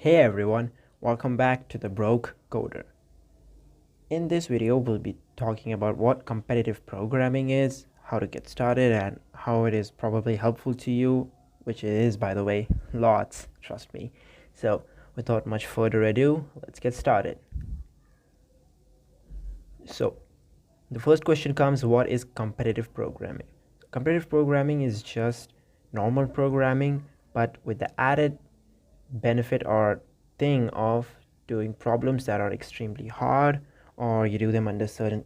Hey everyone, welcome back to the Broke Coder. In this video, we'll be talking about what competitive programming is, how to get started, and how it is probably helpful to you, which it is, by the way, lots, trust me. So, without much further ado, let's get started. So, the first question comes, what is competitive programming? Competitive programming is just normal programming, but with the added benefit or thing of doing problems that are extremely hard, or you do them under certain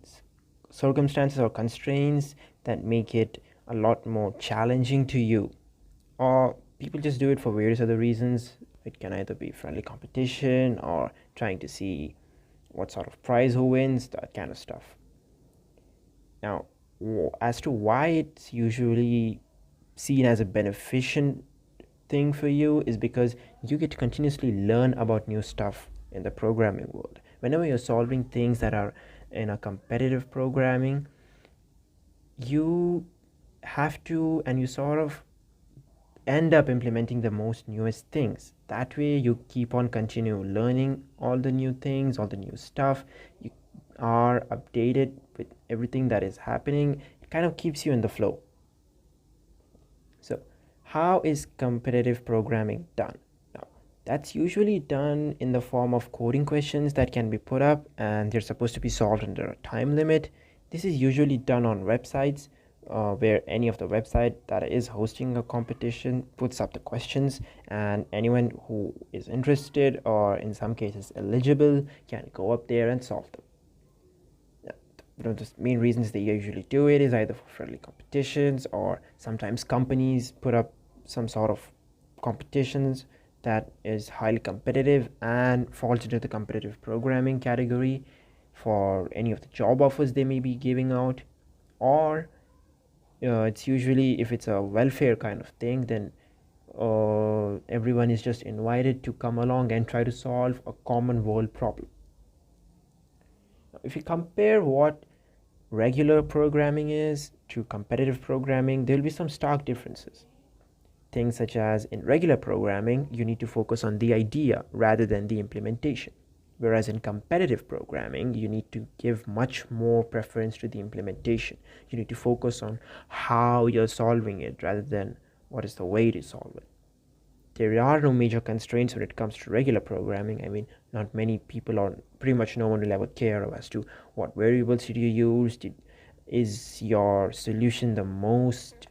circumstances or constraints that make it a lot more challenging to you. Or people just do it for various other reasons. It can either be friendly competition or trying to see what sort of prize who wins, that kind of stuff. Now, as to why it's usually seen as a beneficent thing for you is because you get to continuously learn about new stuff in the programming world. Whenever you're solving things that are in a competitive programming, you have to, and you sort of end up implementing the most newest things. That way you keep on continue learning all the new things, all the new stuff. You are updated with everything that is happening. It kind of keeps you in the flow. So how is competitive programming done? Now, that's usually done in the form of coding questions that can be put up, and they're supposed to be solved under a time limit. This is usually done on websites where any of the website that is hosting a competition puts up the questions, and anyone who is interested or in some cases eligible can go up there and solve them. The main reasons they usually do it is either for friendly competitions, or sometimes companies put up some sort of competitions that is highly competitive and falls into the competitive programming category for any of the job offers they may be giving out. Or it's usually, if it's a welfare kind of thing, then everyone is just invited to come along and try to solve a common world problem. Now, if you compare what regular programming is to competitive programming, there will be some stark differences. Things such as in regular programming, you need to focus on the idea rather than the implementation. Whereas in competitive programming, you need to give much more preference to the implementation. You need to focus on how you're solving it rather than what is the way to solve it. There are no major constraints when it comes to regular programming. I mean, not many people, or pretty much no one will ever care as to what variables did you use. Is your solution the most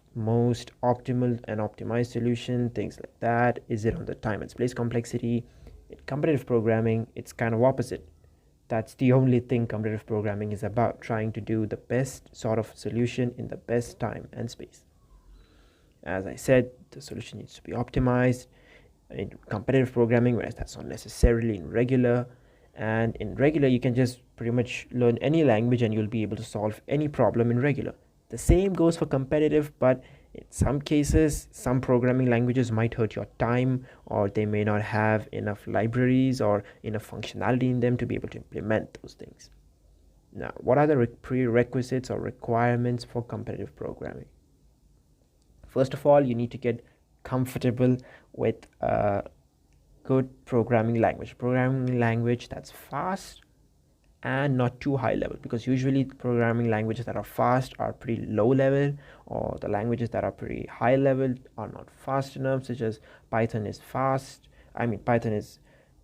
optimal and optimized solution? Things like that. Is it on the time and space complexity? In competitive programming, it's kind of opposite. That's the only thing competitive programming is about, trying to do the best sort of solution in the best time and space. As I said, the solution needs to be optimized in competitive programming, whereas that's not necessarily in regular. And in regular, you can just pretty much learn any language and you'll be able to solve any problem in regular. The same goes for competitive, but in some cases, some programming languages might hurt your time, or they may not have enough libraries or enough functionality in them to be able to implement those things. Now, what are the prerequisites or requirements for competitive programming? First of all, you need to get comfortable with a good programming language that's fast and not too high level, because usually programming languages that are fast are pretty low level, or the languages that are pretty high level are not fast enough, such as Python is fast. I mean, Python is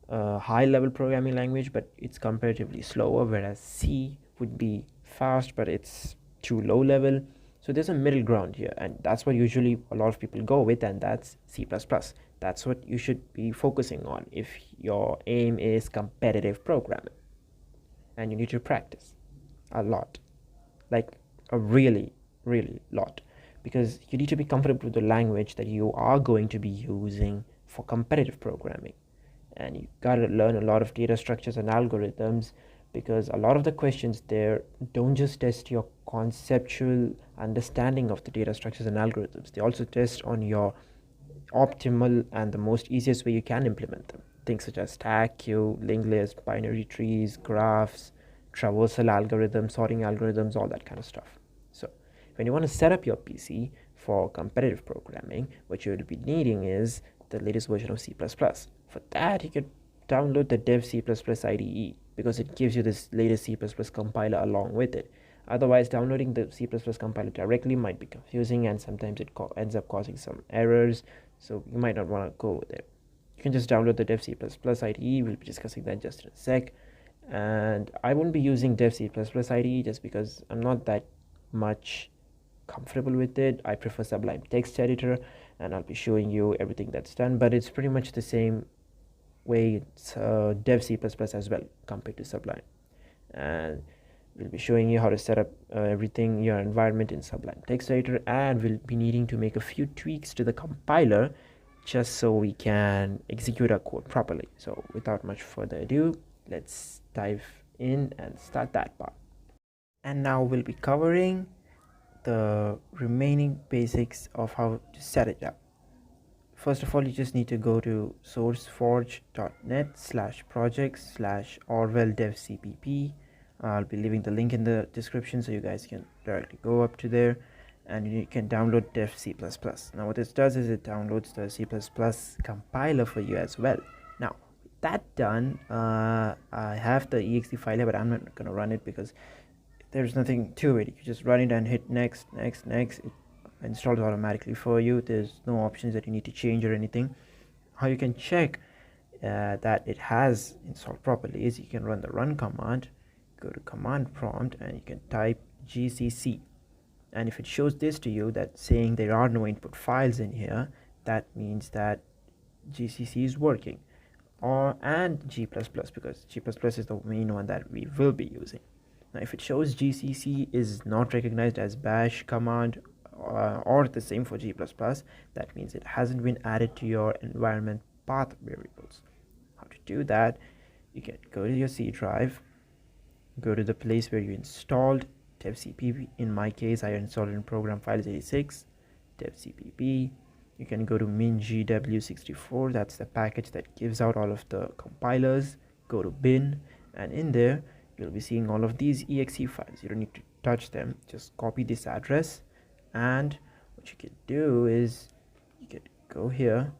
a high level programming language, but it's comparatively slower, whereas C would be fast, but it's too low level. So there's a middle ground here, and that's what usually a lot of people go with, and that's C++. That's what you should be focusing on if your aim is competitive programming. And you need to practice a lot, like a really lot, because you need to be comfortable with the language that you are going to be using for competitive programming. And you gotta learn a lot of data structures and algorithms, because a lot of the questions there don't just test your conceptual understanding of the data structures and algorithms. They also test on your optimal and the most easiest way you can implement them. Things such as stack, queue, linked list, binary trees, graphs, traversal algorithms, sorting algorithms, all that kind of stuff. So when you want to set up your PC for competitive programming, what you will be needing is the latest version of C++. For that, you can download the dev C++ IDE because it gives you this latest C++ compiler along with it. Otherwise, downloading the C++ compiler directly might be confusing, and sometimes it ends up causing some errors, so you might not want to go there. You can just download the dev C++ IDE. We'll be discussing that just in a sec. And I won't be using dev C++ IDE just because I'm not that much comfortable with it. I prefer Sublime Text Editor, and I'll be showing you everything that's done, but it's pretty much the same way it's dev C++ as well compared to Sublime. And we'll be showing you how to set up everything, your environment in Sublime Text Editor, and we'll be needing to make a few tweaks to the compiler just so we can execute our code properly. So without much further ado, let's dive in and start that part. And now we'll be covering the remaining basics of how to set it up. First of all, you just need to go to sourceforge.net/projects/orwelldevcpp. I'll be leaving the link in the description so you guys can directly go up to there and you can download dev C++. Now what this does is it downloads the C++ compiler for you as well. Now with that done, I have the exe file here, but I'm not going to run it because there's nothing to it. You just run it and hit next. It installs automatically for you. There's no options that you need to change or anything. How you can check that it has installed properly is you can run the run command, go to command prompt, and you can type gcc, and if it shows this to you, that saying there are no input files in here, that means that gcc is working, and g++, because g++ is the main one that we will be using. Now if it shows gcc is not recognized as bash command or the same for g++, that means it hasn't been added to your environment path variables. How to do that? You can go to your C drive, go to the place where you installed devcpp. In my case, I installed it in program files 86 devcpp. You can go to mingw64, that's the package that gives out all of the compilers. Go to bin, and in there you'll be seeing all of these exe files. You don't need to touch them, just copy this address, and what you can do is you can go here,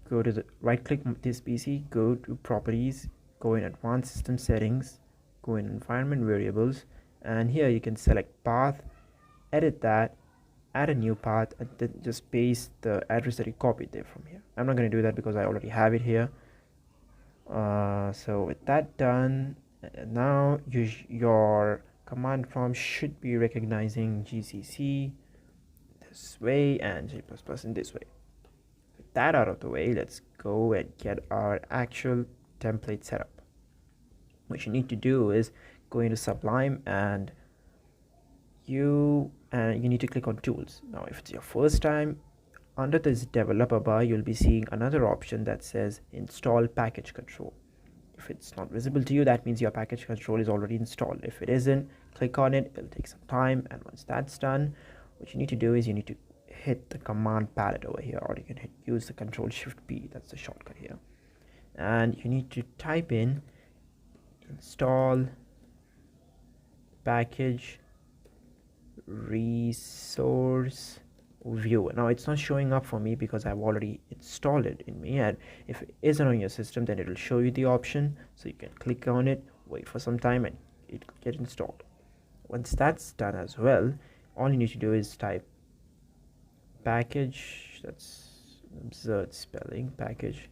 go to the right click this PC, go to properties, go in advanced system settings, go in environment variables, and here you can select path, edit that, add a new path, and then just paste the address that you copied there from here. I'm not going to do that because I already have it here. So with that done, now your command prompt should be recognizing gcc this way and g++ in this way. With that out of the way, let's go and get our actual template set up. What you need to do is go into Sublime, and you need to click on tools. Now if it's your first time, under this developer bar you'll be seeing another option that says install package control. If it's not visible to you, that means your package control is already installed. If it isn't, click on it. It'll take some time, and once that's done, what you need to do is you need to hit the command palette over here, or you can use the Control Shift P, that's the shortcut here, and you need to type in install package resource view. Now it's not showing up for me because I've already installed it in me, and if it isn't on your system, then it will show you the option, so you can click on it, wait for some time, and it will get installed. Once that's done as well, all you need to do is type package, that's absurd spelling, package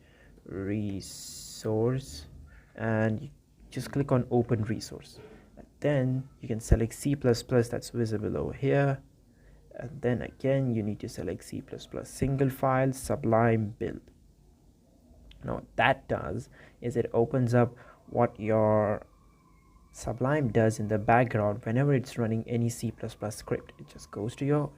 resource, and you just click on open resource, and then you can select C++, that's visible over here, and then again you need to select C++ single file Sublime build. Now what that does is it opens up what your Sublime does in the background whenever it's running any C++ script. It just goes to your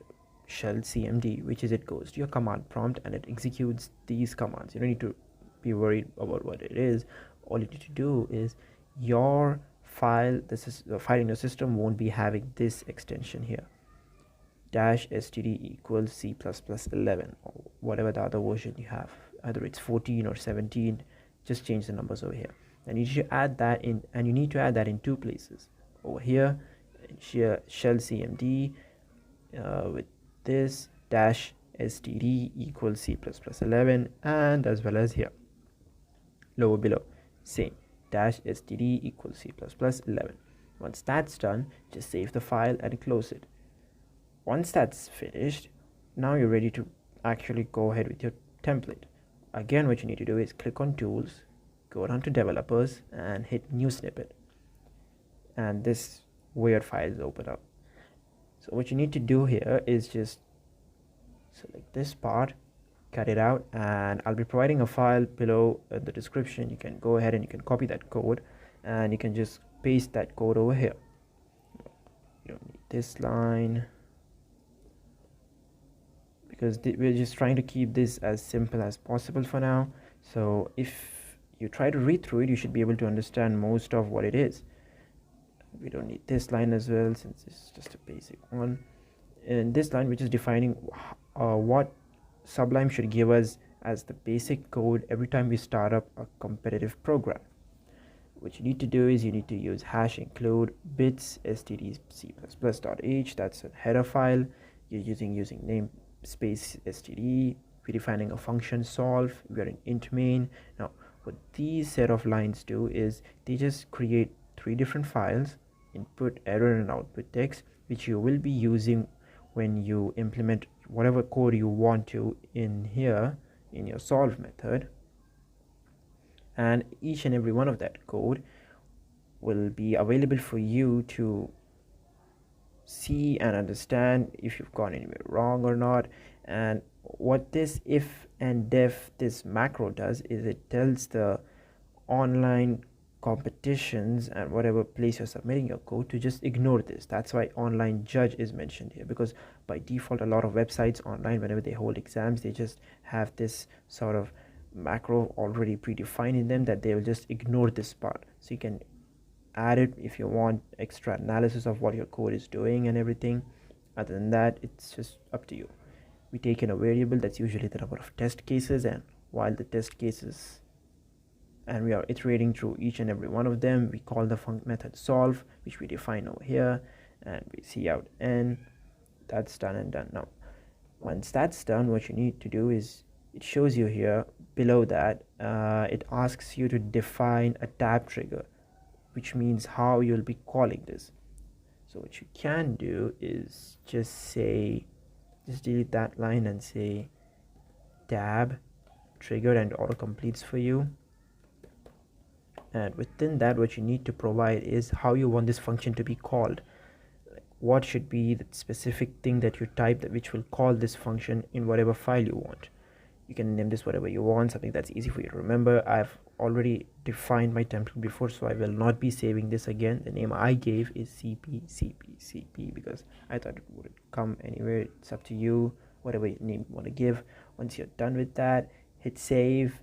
shell cmd, which is it goes to your command prompt, and it executes these commands. You don't need to be worried about what it is. All you need to do is your file, the file in your system won't be having this extension here, -std equals C++11, or whatever the other version you have, either it's 14 or 17, just change the numbers over here. And you should add that in, and you need to add that in two places, over here shell cmd with this std equals C++11, and as well as here lower below same dash std equals C++11. Once that's done, just save the file and close it. Once that's finished, now you're ready to actually go ahead with your template. Again, what you need to do is click on tools, go down to developers and hit new snippet, and this weird file is open up. So what you need to do here is just select this part, cut it out, and I'll be providing a file below in the description. You can go ahead and you can copy that code and you can just paste that code over here. You don't need this line because we're just trying to keep this as simple as possible for now. So if you try to read through it, you should be able to understand most of what it is. We don't need this line as well, since it's just a basic one. And this line, which is defining what Sublime should give us as the basic code every time we start up a competitive program. What you need to do is you need to use hash include bits std c++.h. that's a header file. You're using namespace std. We're defining a function solve. We're in int main. Now what these set of lines do is they just create three different files: input, error, and output text, which you will be using when you implement whatever code you want to in here in your solve method. And each and every one of that code will be available for you to see and understand if you've gone anywhere wrong or not. And what this if and def, this macro does is it tells the online competitions and whatever place you're submitting your code to just ignore this. That's why online judge is mentioned here, because by default a lot of websites online, whenever they hold exams, they just have this sort of macro already predefined in them that they will just ignore this part. So you can add it if you want extra analysis of what your code is doing and everything. Other than that, it's just up to you. We take in a variable that's usually the number of test cases, and while the test cases and we are iterating through each and every one of them, we call the func method solve, which we define over here, and we see out n. That's done and done. Now once that's done, what you need to do is it shows you here below that it asks you to define a tab trigger, which means how you'll be calling this. So what you can do is just delete that line and say tab trigger, and auto completes for you. And within that, what you need to provide is how you want this function to be called. What should be the specific thing that you type that which will call this function in whatever file you want. You can name this whatever you want, something that's easy for you to remember. I've already defined my template before, so I will not be saving this again. The name I gave is cp because I thought it would come anywhere. It's up to you, whatever name you want to give. Once you're done with that, hit save.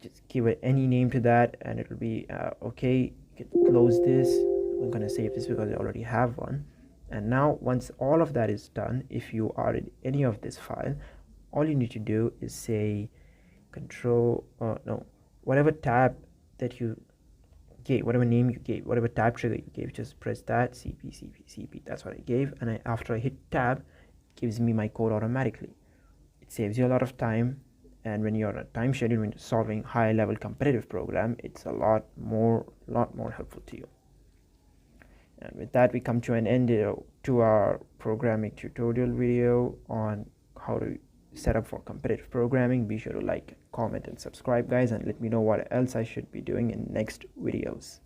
Just give it any name to that and it will be okay. You can close this. I'm gonna save this because I already have one. And now once all of that is done, if you are in any of this file, all you need to do is say whatever tab that you gave, whatever name you gave, whatever tab trigger you gave, just press that cp. That's what I gave, and after I hit tab, it gives me my code automatically. It saves you a lot of time, and when you're on a time schedule, when you're solving high level competitive program, it's a lot more helpful to you. And with that, we come to an end to our programming tutorial video on how to set up for competitive programming. Be sure to like, comment, and subscribe, guys, and let me know what else I should be doing in next videos.